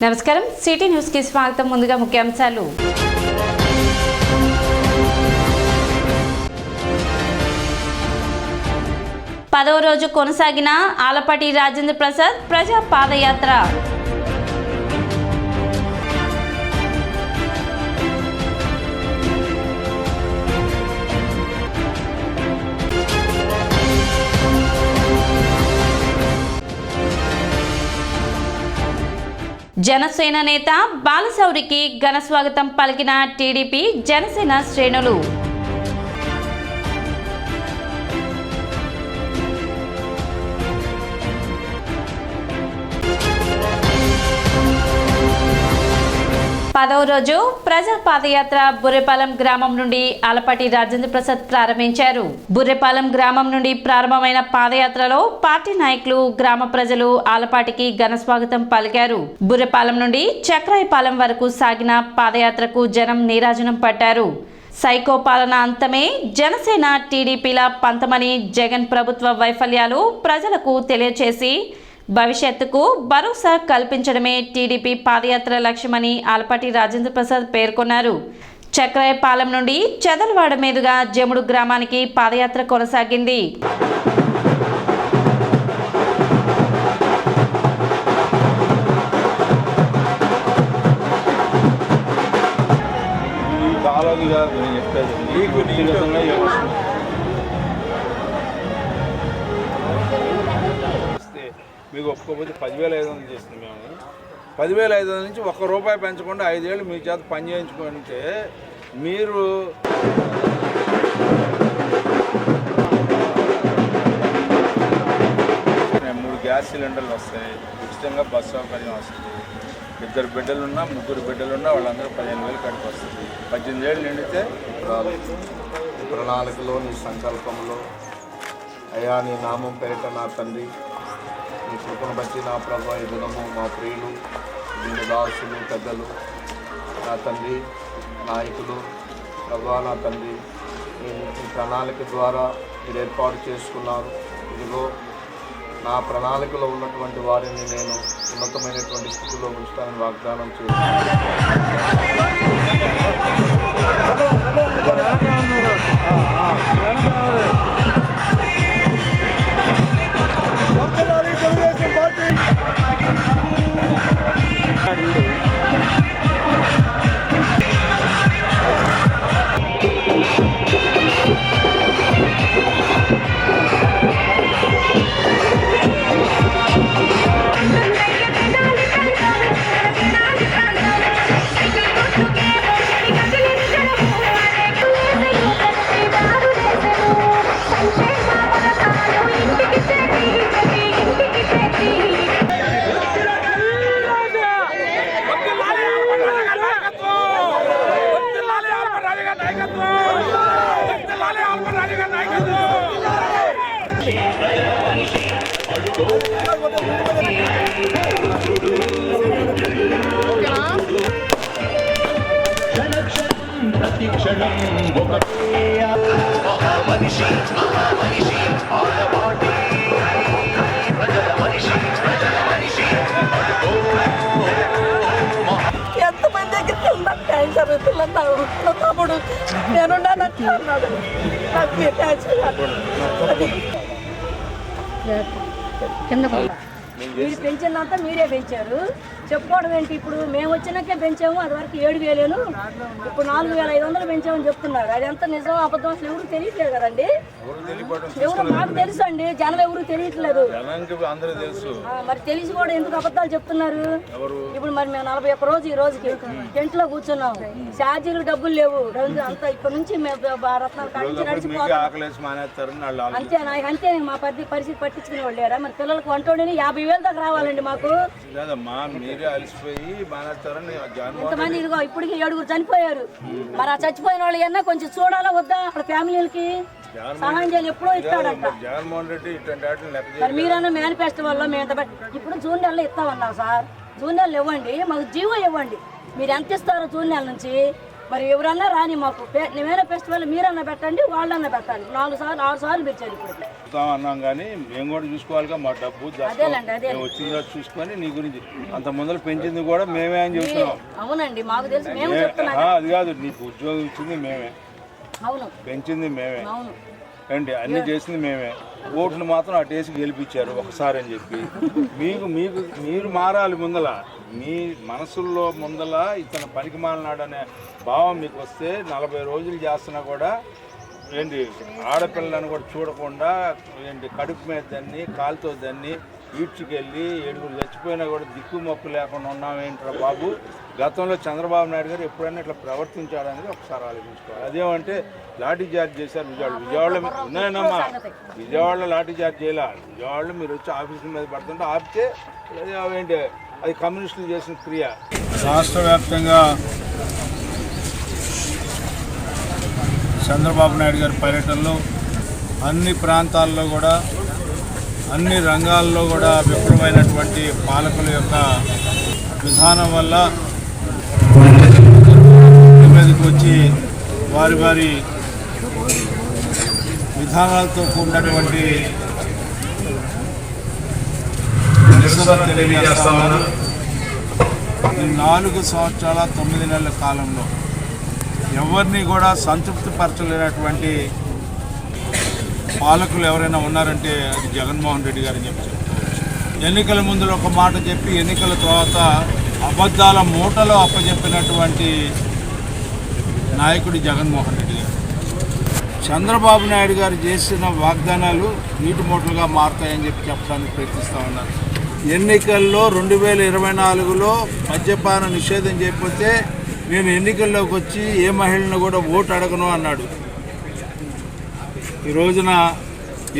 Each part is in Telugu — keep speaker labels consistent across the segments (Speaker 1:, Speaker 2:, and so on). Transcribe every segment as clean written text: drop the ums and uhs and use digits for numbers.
Speaker 1: నమస్కారం సిటీ న్యూస్ కి స్వాగతం. ముందుగా ముఖ్యాంశాలు. పదవ రోజు కొనసాగిన ఆలపాటి రాజేంద్ర ప్రసాద్ ప్రజా పాదయాత్ర. జనసేన నేత బాలశౌరికి ఘన స్వాగతం పలికిన టీడీపీ జనసేన శ్రేణులు. పదవ రోజు ప్రజా పాదయాత్ర బుర్రెపాలెం గ్రామం నుండి ఆలపాటి రాజేంద్ర ప్రసాద్ ప్రారంభించారు. బుర్రెపాలెం గ్రామం నుండి ప్రారంభమైన పాదయాత్రలో పార్టీ నాయకులు, గ్రామ ప్రజలు ఆలపాటికి ఘన స్వాగతం పలికారు. బుర్రెపాలెం నుండి చక్రాయపాలెం వరకు సాగిన పాదయాత్రకు జనం నీరాజనం పట్టారు. సైకో పాలన అంతమే జనసేన టీడీపీల పంతమని, జగన్ ప్రభుత్వ వైఫల్యాలు ప్రజలకు తెలియచేసి భవిష్యత్తుకు భరోసా కల్పించడమే టీడీపీ పాదయాత్ర లక్ష్యమని ఆలపాటి రాజేంద్ర ప్రసాద్ పేర్కొన్నారు. చక్రాయపాలెం నుండి చెదలవాడ మీదుగా జముడు గ్రామానికి పాదయాత్ర కొనసాగింది.
Speaker 2: మీకు ఒప్పుకోకపోతే 10,500 చేసింది. మేము 10,500 నుంచి ₹1 పెంచకుండా 5 ఏళ్ళు మీ చేత పని చేయించుకుంటే మీరు మూడు గ్యాస్ సిలిండర్లు వస్తాయి, ఉచితంగా బస్సు సౌకర్యం వస్తుంది. 2 బిడ్డలున్నా 3 బిడ్డలున్నా వాళ్ళందరూ 15,000 కడికి వస్తుంది. 18 ఏళ్ళు నిండితే
Speaker 3: ప్రణాళికలో, నీ సంకల్పంలో అయ్యా నీ నామం పేరిట నా తండ్రి, నీ కృపను బట్టి నా ప్రభు ఈ దినము మా ప్రియులు, దీని దాసులు, పెద్దలు, నా తండ్రి నాయకులు, ప్రభు నా తండ్రి ఈ ప్రణాళిక ద్వారా మీరు ఏర్పాటు చేసుకున్నారు. ఇదిగో నా ప్రణాళికలో ఉన్నటువంటి వారిని నేను ఉన్నతమైనటువంటి స్థితిలో ఉంచుతానని వాగ్దానం
Speaker 4: ఎంతమంది దగ్గరికి ఉన్నాను క్యాన్సర్ పిల్లలు తమ్ముడు నేనున్నాను అన్నాడు. నాకు మీరు క్యాన్సర్ మీరు పెంచిందంతా మీరే పెంచారు. చెప్పుకోవడం ఏంటి? ఇప్పుడు మేము వచ్చినాకే పెంచాము, అది వరకు 7,000, ఇప్పుడు 4,500 పెంచామని చెప్తున్నారు. అది ఎంత నిజం అబద్ధం అసలు ఎవరు తెలియట్లేదు కదండి. ఎవరు మాకు తెలుసు అండి, జనం ఎవరు తెలియట్లేదు. మరి తెలిసి కూడా ఎందుకు అబద్ధాలు చెప్తున్నారు? ఇప్పుడు మరి మేము 41 రోజు ఈ రోజుకి టెంట్లో కూర్చున్నాము, ఛార్జీలు డబ్బులు లేవు అంతా. ఇక్కడ నుంచి రత్నాలు కాడించి నడిచిపోతాం అంతే. అంతే మా పరిస్థితి పట్టించుకునే వాళ్ళు లేరా? మరి పిల్లలకు వంటోడిని 50,000 దాకా రావాలండి మాకు. ఇంతమంది ఇదిగో ఇప్పటికి 7 చనిపోయారు. మరి ఆ చచ్చిపోయిన వాళ్ళు ఏమన్నా కొంచెం చూడాలా వద్దా? వాళ్ళ ఫ్యామిలీలకి సహాయం చేయాలి. ఎప్పుడో ఇస్తాడంట. మరి మీరన్నా మేనిఫెస్టో వల్ల మేము ఇప్పుడు జూన్ నెలలో ఇస్తామన్నాం సార్. జూన్ నెలలో ఇవ్వండి, మాకు జీవో ఇవ్వండి. మీరు ఎంత ఇస్తారో జూన్ నెల నుంచి మరి ఎవరన్నా రాని మాకు మేమైనా ఫెస్టివల్ మీరన్నా పెట్టండి, వాళ్ళన్నా పెట్టండి. 4 సార్లు 6 సార్లు పిలిచారు ఇప్పుడు
Speaker 2: అన్నాం కానీ మేము కూడా చూసుకోవాలిగా, మా డబ్బు వచ్చిందో చూసుకొని నీ గురించి అంత ముందర పెంచింది కూడా మేమే అని చెప్తున్నాం.
Speaker 4: అవునండి, మాకు తెలుసు, మేము చెప్తున్నాం.
Speaker 2: అది కాదు, నీకు ఉద్యోగం ఇచ్చింది మేమే,
Speaker 4: అవును,
Speaker 2: పెంచింది మేమే,
Speaker 4: అవును
Speaker 2: ఏంటి అన్ని చేసింది మేమే. ఓట్లు మాత్రం అటేసి గెలిపించారు ఒకసారి అని చెప్పి మీరు మారాలి. ముందల మీ మనసుల్లో ముందల ఇతను పనికి మాలినాడు అనే భావం మీకు వస్తే 40 రోజులు చేస్తున్నా కూడా ఏంటి ఆడపిల్లని కూడా చూడకుండా ఏంటి కడుపు మీద దాన్ని కాలుతో దాన్ని ఈడ్చుకెళ్ళి 7 చచ్చిపోయినా కూడా దిక్కు మొక్కు లేకుండా ఉన్నామేంట్రా బాబు. గతంలో చంద్రబాబు నాయుడు గారు ఎప్పుడైనా ఇట్లా ప్రవర్తించాడనేది ఒకసారి ఆలోచించుకోవాలి. అదేమంటే లాఠీ చార్జ్ చేశారు విజయవాడలో ఉన్నాయనమ్మా, విజయవాడలో లాఠీ చార్జ్ చేయాల. విజయవాడలో మీరు వచ్చి ఆఫీసుల మీద పడుతుంటే ఆపితే ఏంటి అది కమ్యూనిస్టులు చేసిన క్రియ. రాష్ట్ర వ్యాప్తంగా చంద్రబాబు నాయుడు గారి పర్యటనలో అన్ని ప్రాంతాల్లో కూడా అన్ని రంగాల్లో కూడా విఫలమైనటువంటి పాలకుల యొక్క విధానం వల్ల మీదకి వచ్చి వారి విధానాలతో కూడినటువంటి తెలియజేస్తా ఉన్నా. ఈ 4 సంవత్సరాల 9 నెలల కాలంలో ఎవరిని కూడా సంతృప్తిపరచలేనటువంటి పాలకులు ఎవరైనా ఉన్నారంటే అది జగన్మోహన్ రెడ్డి గారు చెప్పి చెప్పుకోవచ్చు. ఎన్నికల ముందు ఒక మాట చెప్పి ఎన్నికల తర్వాత అబద్ధాల మూటలో అప్పచెప్పినటువంటి నాయకుడు జగన్మోహన్ రెడ్డి గారు. చంద్రబాబు నాయుడు గారు చేసిన వాగ్దానాలు నీటి మూటలుగా మారుతాయని చెప్పడానికి ప్రయత్నిస్తూ ఉన్నారు. ఎన్నికల్లో 2024లో మద్యపాన నిషేధం చేయకపోతే నేను ఎన్నికల్లోకి వచ్చి ఏ మహిళను కూడా ఓటు అడగను అన్నాడు. ఈ రోజున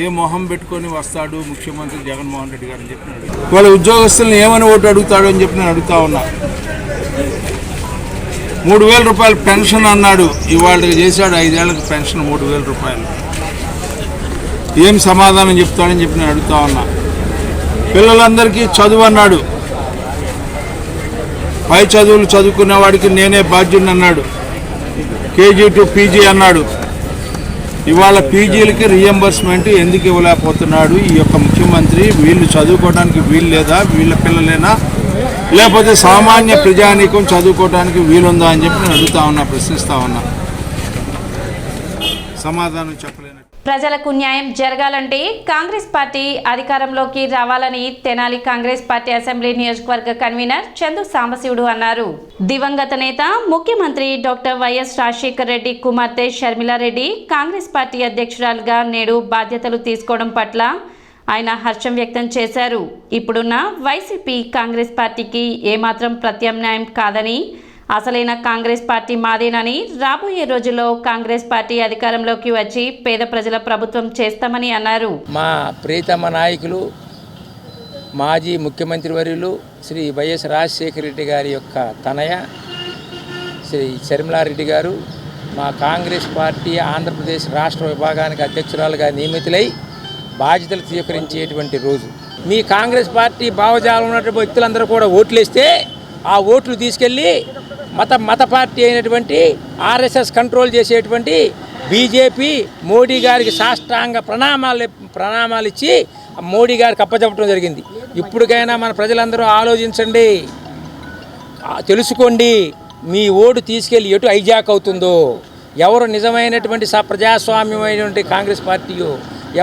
Speaker 2: ఏ మొహం పెట్టుకొని వస్తాడు ముఖ్యమంత్రి జగన్మోహన్ రెడ్డి గారు అని చెప్పినాడు. వాళ్ళ ఉద్యోగస్తులను ఏమని ఓటు అడుగుతాడు అని చెప్పి నేను అడుగుతా ఉన్నా. 3,000 రూపాయలు పెన్షన్ అన్నాడు, ఇవాళకి చేశాడు 5 ఏళ్ళకి పెన్షన్ 3,000 రూపాయలు. ఏం సమాధానం చెప్తాడని చెప్పి నేను అడుగుతా ఉన్నా. పిల్లలందరికీ చదువు అన్నాడు, పై చదువులు చదువుకునే వాడికి నేనే బాధ్యుని అన్నాడు. కేజీ టు పీజీ అన్నాడు. ఇవాళ పీజీలకి రీఎంబర్స్మెంట్ ఎందుకు ఇవ్వలేకపోతున్నాడు ఈ యొక్క ముఖ్యమంత్రి? వీళ్ళు చదువుకోవడానికి వీలు లేదా? వీళ్ళ పిల్లలేనా లేకపోతే సామాన్య ప్రజానీకం చదువుకోవడానికి వీలుందా అని చెప్పి నేను అడుగుతా ఉన్నా, ప్రశ్నిస్తా ఉన్నా. సమాధానం చెప్పలేను.
Speaker 1: ప్రజలకు న్యాయం జరగాలంటే కాంగ్రెస్ పార్టీ అధికారంలోకి రావాలని తెనాలి కాంగ్రెస్ పార్టీ అసెంబ్లీ నియోజకవర్గ కన్వీనర్ చందు సాంబశివుడు అన్నారు. దివంగత నేత ముఖ్యమంత్రి డాక్టర్ వైఎస్ రాజశేఖర్ రెడ్డి కుమార్తె షర్మిలారెడ్డి కాంగ్రెస్ పార్టీ అధ్యక్షురాలుగా నేడు బాధ్యతలు తీసుకోవడం పట్ల ఆయన హర్షం వ్యక్తం చేశారు. ఇప్పుడున్న వైసీపీ కాంగ్రెస్ పార్టీకి ఏమాత్రం ప్రత్యామ్నాయం కాదని, అసలైన కాంగ్రెస్ పార్టీ మాదేనని, రాబోయే రోజుల్లో కాంగ్రెస్ పార్టీ అధికారంలోకి వచ్చి పేద ప్రజల ప్రభుత్వం చేస్తామని అన్నారు.
Speaker 5: మా ప్రియతమ నాయకులు మాజీ ముఖ్యమంత్రి వర్యులు శ్రీ వైఎస్ రాజశేఖర రెడ్డి గారి యొక్క తనయ శ్రీ షర్మిలారెడ్డి గారు మా కాంగ్రెస్ పార్టీ ఆంధ్రప్రదేశ్ రాష్ట్ర విభాగానికి అధ్యక్షురాలుగా నియమితులై బాధ్యతలు స్వీకరించేటువంటి రోజు. మీ కాంగ్రెస్ పార్టీ భావజాలం ఉన్నటువంటి వ్యక్తులందరూ కూడా ఓట్లేస్తే ఆ ఓట్లు తీసుకెళ్ళి మత పార్టీ అయినటువంటి ఆర్ఎస్ఎస్ కంట్రోల్ చేసేటువంటి బీజేపీ మోడీ గారికి సాష్టాంగ ప్రణామాలు ఇచ్చి మోడీ గారికి అప్పచెప్పడం జరిగింది. ఇప్పటికైనా మన ప్రజలందరూ ఆలోచించండి, తెలుసుకోండి, మీ ఓటు తీసుకెళ్ళి ఎటు హైజాక్ అవుతుందో, ఎవరు నిజమైనటువంటి ప్రజాస్వామ్యమైనటువంటి కాంగ్రెస్ పార్టీయో,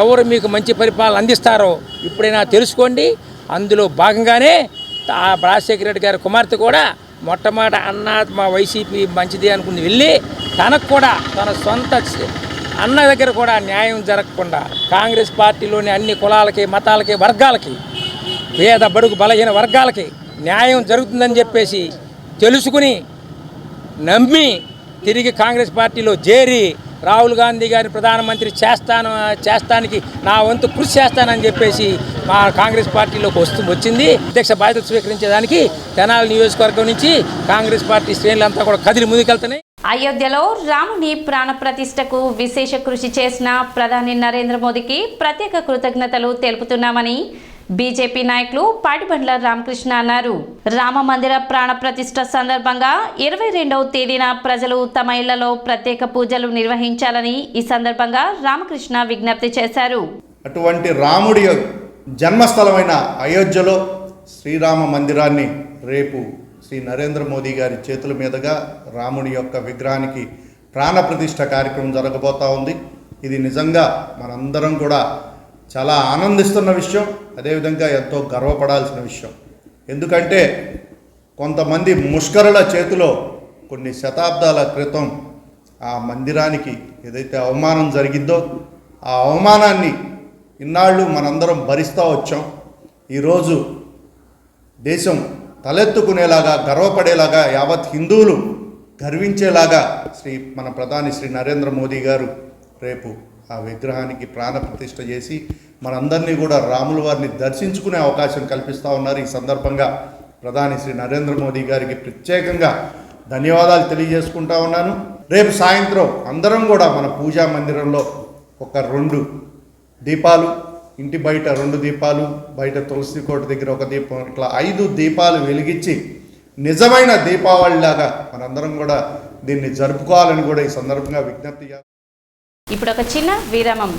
Speaker 5: ఎవరు మీకు మంచి పరిపాలన అందిస్తారో ఇప్పుడైనా తెలుసుకోండి. అందులో భాగంగానే రాజశేఖర రెడ్డి గారి కుమార్తె కూడా మొట్టమొదట అన్న మా వైసీపీ మంచిది అనుకుని వెళ్ళి తనకు కూడా తన సొంత అన్న దగ్గర కూడా న్యాయం జరగకుండా కాంగ్రెస్ పార్టీలోని అన్ని కులాలకి మతాలకి వర్గాలకి పేద బడుగు బలహీన వర్గాలకి న్యాయం జరుగుతుందని చెప్పేసి తెలుసుకుని నమ్మి తిరిగి కాంగ్రెస్ పార్టీలో చేరి రాహుల్ గాంధీ గారిని ప్రధానమంత్రి చేస్తానికి నా వంతు కృషి చేస్తానని చెప్పేసి మా కాంగ్రెస్ పార్టీలోకి వచ్చింది. అధ్యక్ష బాధ్యతలు స్వీకరించేదానికి తెనాలి నియోజకవర్గం నుంచి కాంగ్రెస్ పార్టీ శ్రేణులంతా కూడా కదిలి ముందుకెళ్తున్నాయి.
Speaker 1: అయోధ్యలో రాముని ప్రాణ ప్రతిష్టకు విశేష కృషి చేసిన ప్రధాని నరేంద్ర మోదీకి ప్రత్యేక కృతజ్ఞతలు తెలుపుతున్నామని బీజేపీ నాయకులు పాటిబండ్ల రామకృష్ణ అన్నారు. రామ మందిర ప్రాణ ప్రతిష్ఠ సందర్భంగా 22వ తేదీన ప్రజలు తమ ఇళ్లలో ప్రత్యేక పూజలు నిర్వహించాలని ఈ సందర్భంగా రామకృష్ణ విజ్ఞప్తి చేశారు.
Speaker 6: అటువంటి రాముడి జన్మస్థలమైన అయోధ్యలో శ్రీరామ మందిరాన్ని రేపు శ్రీ నరేంద్ర మోదీ గారి చేతుల మీదుగా రాముడి యొక్క విగ్రహానికి ప్రాణప్రతిష్ఠ కార్యక్రమం జరగబోతూ ఉంది. ఇది నిజంగా మనందరం కూడా చాలా ఆనందిస్తున్న విషయం, అదేవిధంగా ఎంతో గర్వపడాల్సిన విషయం. ఎందుకంటే కొంతమంది ముష్కరుల చేతిలో కొన్ని శతాబ్దాల క్రితం ఆ మందిరానికి ఏదైతే అవమానం జరిగిందో ఆ అవమానాన్ని ఇన్నాళ్ళు మనందరం భరిస్తూ వచ్చాం. ఈరోజు దేశం తలెత్తుకునేలాగా గర్వపడేలాగా యావత్ హిందువులు గర్వించేలాగా మన ప్రధాని శ్రీ నరేంద్ర మోదీ గారు రేపు ఆ విగ్రహానికి ప్రాణప్రతిష్ఠ చేసి మనందరినీ కూడా రాముల వారిని దర్శించుకునే అవకాశం కల్పిస్తూ ఉన్నారు. ఈ సందర్భంగా ప్రధాని శ్రీ నరేంద్ర మోదీ గారికి ప్రత్యేకంగా ధన్యవాదాలు తెలియజేసుకుంటా ఉన్నాను. రేపు సాయంత్రం అందరం కూడా మన పూజా మందిరంలో ఒక 2 దీపాలు, ఇంటి బయట 2 దీపాలు, బయట తులసి కోట దగ్గర ఒక దీపం, ఇట్లా 5 దీపాలు వెలిగించి నిజమైన దీపావళిలాగా మనందరం కూడా దీన్ని జరుపుకోవాలని కూడా ఈ సందర్భంగా విజ్ఞప్తి చేస్తాం.
Speaker 1: ఇప్పుడు ఒక చిన్న విరామం.